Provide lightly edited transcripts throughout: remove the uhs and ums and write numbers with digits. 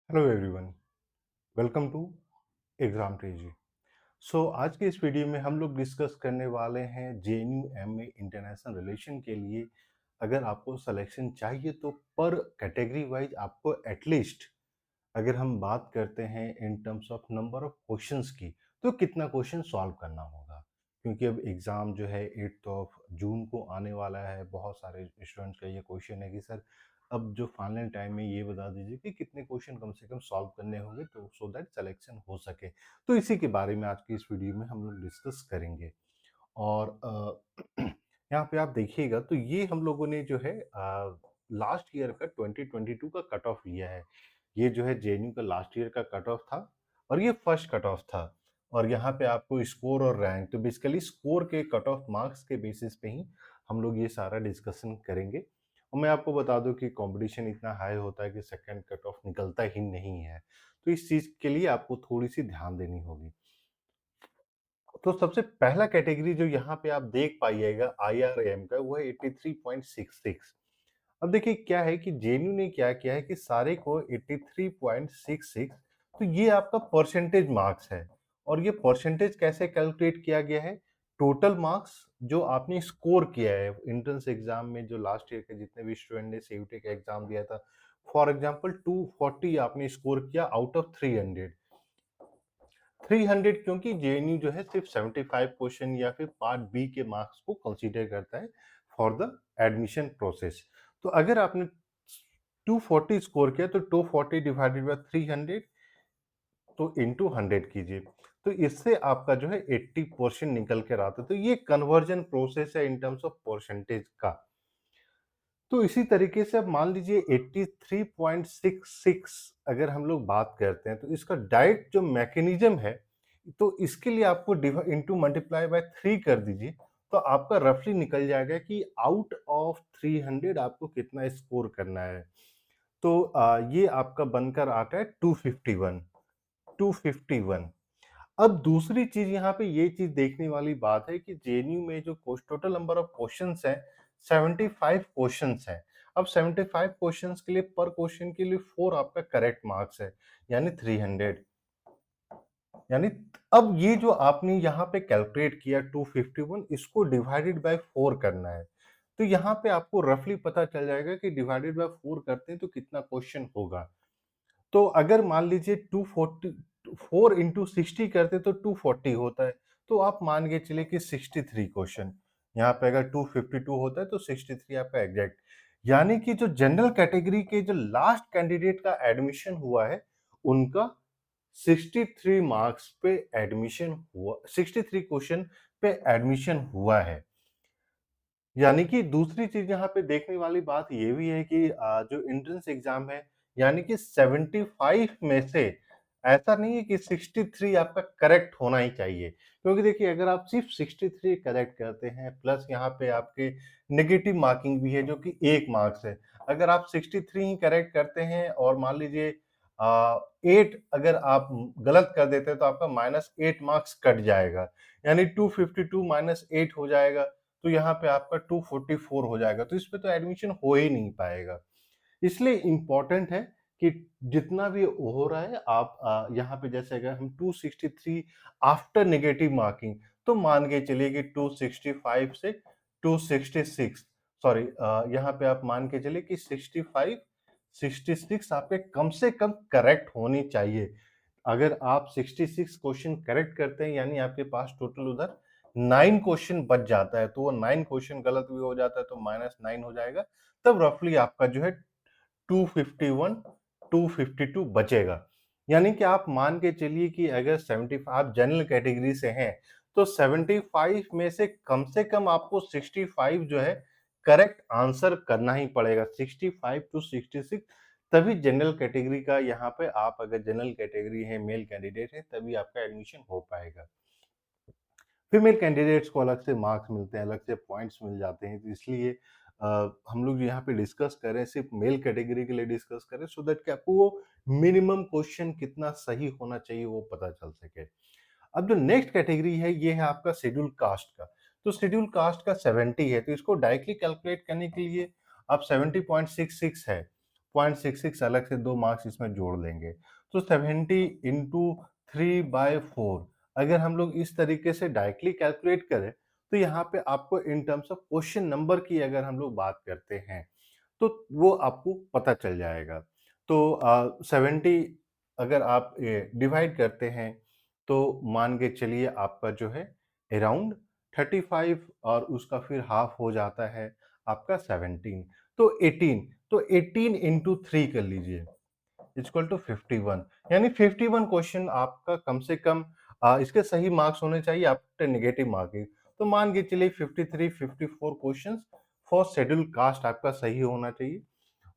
Hello everyone, welcome to exam ट्रेजी। आज के इस वीडियो में हम लोग डिस्कस करने वाले हैं JNU MA इंटरनेशनल रिलेशन के लिए अगर आपको सिलेक्शन चाहिए तो पर कैटेगरी वाइज आपको एटलीस्ट अगर हम बात करते हैं in terms of number of questions की तो कितना क्वेश्चन सॉल्व करना होगा, क्योंकि अब एग्ज़ाम जो है 8 ऑफ जून को आने वाला है। बहुत सारे स्टूडेंट्स का ये क्वेश्चन है कि सर अब जो फाइनल टाइम में ये बता दीजिए कि कितने क्वेश्चन कम से कम सॉल्व करने होंगे तो सो दैट सिलेक्शन हो सके। तो इसी के बारे में आज की इस वीडियो में हम लोग डिस्कस करेंगे। और यहाँ पे आप देखिएगा तो ये हम लोगों ने जो है लास्ट ईयर का 2022 का कट ऑफ लिया है। ये जो है जेएनयू का लास्ट ईयर का कट ऑफ था और ये फर्स्ट कट ऑफ था। और यहाँ पे आपको स्कोर और रैंक, तो बेसिकली स्कोर के कट ऑफ मार्क्स के बेसिस पे ही हम लोग ये सारा डिस्कशन करेंगे। और मैं आपको बता दूं कि कंपटीशन इतना हाई होता है कि सेकंड कट ऑफ निकलता ही नहीं है, तो इस चीज के लिए आपको थोड़ी सी ध्यान देनी होगी। तो सबसे पहला कैटेगरी जो यहाँ पे आप देख पाइएगा IRM का, वो है 83.66। अब देखिए क्या है कि जेएनयू ने क्या किया है कि सारे को 83.66, तो ये आपका परसेंटेज मार्क्स है। और ये परसेंटेज कैसे कैलकुलेट किया गया है? टोटल मार्क्स जो आपने स्कोर किया है एंट्रेंस एग्जाम में, जो लास्ट ईयर के जितने भी स्टूडेंट ने सीयूटी का एग्जाम दिया था, फॉर एग्जांपल 240 आपने स्कोर किया आउट ऑफ 300। 300 क्योंकि जेएनयू जो है सिर्फ 75 क्वेश्चन या फिर पार्ट बी के मार्क्स को कंसीडर करता है फॉर द एडमिशन प्रोसेस। तो अगर आपने 240 स्कोर किया तो 240 डिवाइडेड बाय 300, तो इनटू 100 कीजिए। तो इससे आपका जो है 80% निकल कर आता है। तो ये कन्वर्जन प्रोसेस है इन टर्म्स ऑफ परसेंटेज का। तो इसी तरीके से अब मान लीजिए 83.66 अगर हम लोग बात करते हैं तो इसका डायरेक्ट जो मैकेनिज्म है, तो इसके लिए आपको इनटू मल्टीप्लाई बाय 3 कर दीजिए, तो आपका रफली निकल जाएगा कि आउट ऑफ 300 आपको कितना स्कोर करना है। तो ये आपका बनकर आता है 251। 251। अब दूसरी चीज यहाँ पे ये चीज देखने वाली बात है कि जेएनयू में जो टोटल नंबर ऑफ क्वेश्चंस है 75 क्वेश्चंस है। अब 75 क्वेश्चंस के लिए पर क्वेश्चन के लिए 4 आपका करेक्ट मार्क्स है, यानी 300। यानी अब ये जो आपने यहाँ पे कैलकुलेट किया 251, इसको डिवाइडेड बाय 4 करना है। तो यहाँ पे आपको रफली पता चल जाएगा कि डिवाइडेड बाय 4 करते हैं तो कितना क्वेश्चन होगा। तो अगर मान लीजिए 240, 4 इंटू 60 करते तो 240 होता है। तो आप मान के चलिए कि 63 क्वेश्चन। यहाँ पे अगर 252 होता है तो 63 आपका एग्जैक्ट। यानी कि जो जनरल कैटेगरी के जो लास्ट कैंडिडेट का एडमिशन हुआ है, उनका 63 मार्क्स पे एडमिशन हुआ, 63 क्वेश्चन पे एडमिशन हुआ है। यानी कि दूसरी चीज यहाँ पे देखने वाली बात ये भी है कि जो एंट्रेंस एग्जाम है, यानी कि 75 में से ऐसा नहीं है कि 63 आपका करेक्ट होना ही चाहिए। क्योंकि देखिए अगर आप सिर्फ 63 करेक्ट करते हैं प्लस यहाँ पे आपके नेगेटिव मार्किंग भी है जो कि 1 मार्क्स है। अगर आप 63 ही करेक्ट करते हैं और मान लीजिए 8 अगर आप गलत कर देते हैं तो आपका -8 मार्क्स कट जाएगा, यानी 252 -8 हो जाएगा। तो यहाँ पे आपका 244 हो जाएगा, तो इस पे तो एडमिशन हो ही नहीं पाएगा। इसलिए इम्पोर्टेंट है कि जितना भी हो रहा है आप यहाँ पे जैसे अगर हम 263 आफ्टर नेगेटिव मार्किंग, तो मान के चलिए कि 265 से 266, सॉरी यहाँ पे आप मान के चलिए कि 65 66 आपके कम से कम करेक्ट होनी चाहिए। अगर आप 66 क्वेश्चन करेक्ट करते हैं यानी आपके पास टोटल उधर 9 क्वेश्चन बच जाता है, तो वो 9 क्वेश्चन गलत भी हो जाता है तो -9 हो जाएगा। तब रफली आपका जो है 251 252 बचेगा। यानी कि आप मान के चलिए कि अगर 75 आप जनरल कैटेगरी से हैं तो 75 में से कम आपको 65 जो है करेक्ट आंसर करना ही पड़ेगा। 65 टू 66, तभी जनरल कैटेगरी का यहाँ पे आप अगर जनरल कैटेगरी है, मेल कैंडिडेट है, तभी आपका एडमिशन हो पाएगा। फीमेल कैंडिडेट्स को अलग से मार्क्स मिलते हैं, अलग से पॉइंट्स मिल जाते हैं, तो इसलिए हम लोग यहाँ पे डिस्कस कर रहे हैं, सिर्फ मेल कैटेगरी के लिए डिस्कस कर रहे हैं, सो दैट कि आपको वो मिनिमम क्वेश्चन कितना सही होना चाहिए वो पता चल सके। अब जो नेक्स्ट कैटेगरी है ये है आपका शेड्यूल कास्ट का। तो शेड्यूल कास्ट का 70 है, तो इसको डायरेक्टली कैलकुलेट करने के लिए आप 70.66 है 0.66 अलग से 2 मार्क्स इसमें जोड़ लेंगे। तो 70 इंटू 3/4 अगर हम लोग इस तरीके से डायरेक्टली कैलकुलेट करें, तो यहाँ पे आपको in terms of question number की अगर हम लोग बात करते हैं, तो वो आपको पता चल जाएगा। तो 70 अगर आप डिवाइड करते हैं, तो मान के चलिए आपका जो है अराउंड 35 और उसका फिर हाफ हो जाता है आपका 17। तो 18, तो 18 इंटू 3 कर लीजिए इक्वल टू 51, यानी 51 क्वेश्चन आपका कम से कम इसके सही मार्क्स होने चाहिए आफ्टर नेगेटिव मार्किंग। तो मान के चलिए 53 54 क्वेश्चंस फॉर शेड्यूल कास्ट आपका सही होना चाहिए,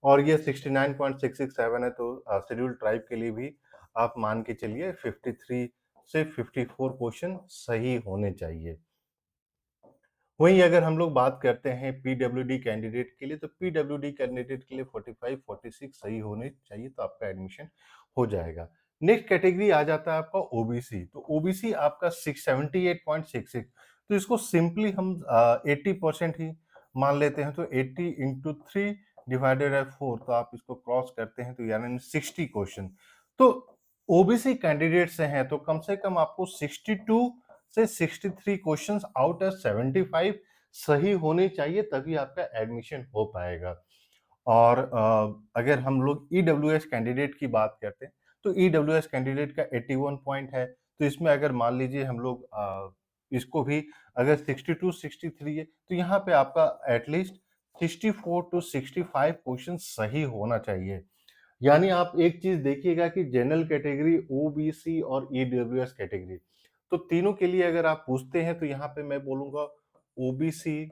और ये 69.667 है, तो शेड्यूल ट्राइब के लिए भी आप मान के चलिए 53 से 54 क्वेश्चन सही होने चाहिए। वहीं अगर हम लोग बात करते हैं पीडब्ल्यूडी कैंडिडेट के लिए, तो पीडब्ल्यूडी कैंडिडेट के लिए 45 46 सही होने चाहिए, तो आपका एडमिशन हो जाएगा। नेक्स्ट कैटेगरी आ जाता है आपका ओबीसी। तो ओबीसी आपका 678.66, तो इसको सिंपली हम 80% ही मान लेते हैं। तो 80 इंटू 3 डिवाइडेड बाय 4, तो आप इसको क्रॉस करते हैं तो यानी 60 क्वेश्चन। तो ओबीसी कैंडिडेट से हैं तो कम से कम आपको 62 से 63 क्वेश्चंस आउट ऑफ 75 सही होने चाहिए, तभी आपका एडमिशन हो पाएगा। और अगर हम लोग ईडब्ल्यूएस कैंडिडेट की बात करते हैं, तो ईडब्ल्यूएस कैंडिडेट का 81 पॉइंट है। तो इसमें अगर मान लीजिए हम लोग इसको भी अगर 62 63 है, तो यहाँ पे आपका एटलीस्ट 64 टू 65 क्वेश्चन सही होना चाहिए। यानी आप एक चीज देखिएगा कि जनरल कैटेगरी, ओबीसी और ईडब्ल्यूएस कैटेगरी, तो तीनों के लिए अगर आप पूछते हैं, तो यहाँ पे मैं बोलूंगा ओबीसी,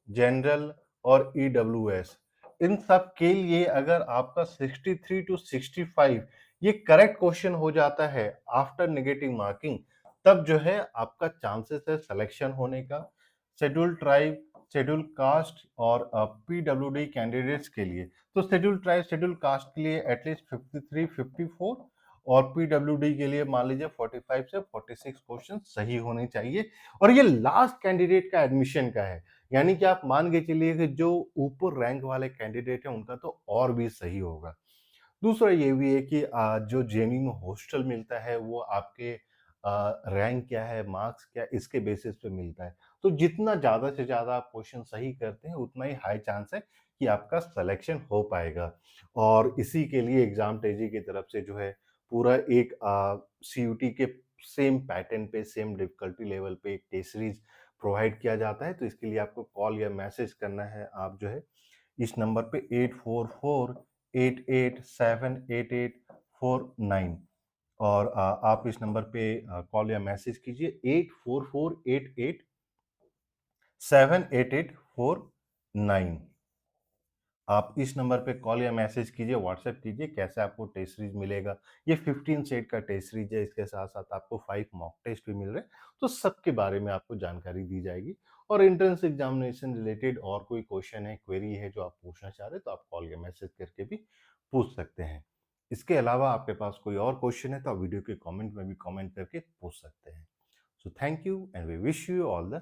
जनरल और ईडब्ल्यूएस, इन सब के लिए अगर आपका 63 टू 65 ये करेक्ट क्वेश्चन हो जाता है आफ्टर नेगेटिव मार्किंग, तब जो है आपका चांसेस है सिलेक्शन होने का। शेड्यूल ट्राइब, शेड्यूल कास्ट और पीडब्ल्यूडी कैंडिडेट्स के लिए, तो शेड्यूल ट्राइब शेड्यूल कास्ट के लिए एटलीस्ट 53 54 और पीडब्ल्यूडी के लिए मान लीजिए 45 से 46 क्वेश्चन सही होने चाहिए। और ये लास्ट कैंडिडेट का एडमिशन का है, यानी कि आप मान के चलिए कि जो ऊपर रैंक वाले कैंडिडेट हैं उनका तो और भी सही होगा। दूसरा ये भी है कि जो जेएनयू में हॉस्टल मिलता है वो आपके रैंक क्या है, मार्क्स क्या है, इसके बेसिस पे मिलता है। तो जितना ज़्यादा से ज़्यादा आप क्वेश्चन सही करते हैं, उतना ही हाई चांस है कि आपका सिलेक्शन हो पाएगा। और इसी के लिए एग्जाम तेजी की तरफ से जो है पूरा एक सीयूटी के सेम पैटर्न पे, सेम डिफिकल्टी लेवल पे एक टेस्ट सीरीज प्रोवाइड किया जाता है। तो इसके लिए आपको कॉल या मैसेज करना है, आप जो है इस नंबर पे 8448878849, और आप इस नंबर पे कॉल या मैसेज कीजिए 8448878849। आप इस नंबर पे कॉल या मैसेज कीजिए, व्हाट्सएप कीजिए कैसे आपको टेस्ट सीरीज मिलेगा। ये 15 सेट का टेस्ट सीरीज है, इसके साथ-साथ आपको 5 मॉक टेस्ट भी मिल रहे हैं, तो सबके बारे में आपको जानकारी दी जाएगी। और एंट्रेंस एग्जामिनेशन रिलेटेड और कोई क्वेश्चन है, क्वेरी है जो आप पूछना चाह रहे हैं, तो आप कॉल या मैसेज करके भी पूछ सकते हैं। इसके अलावा आपके पास कोई और क्वेश्चन है तो आप वीडियो के कमेंट में भी कमेंट करके पूछ सकते हैं। So thank you and we wish you all the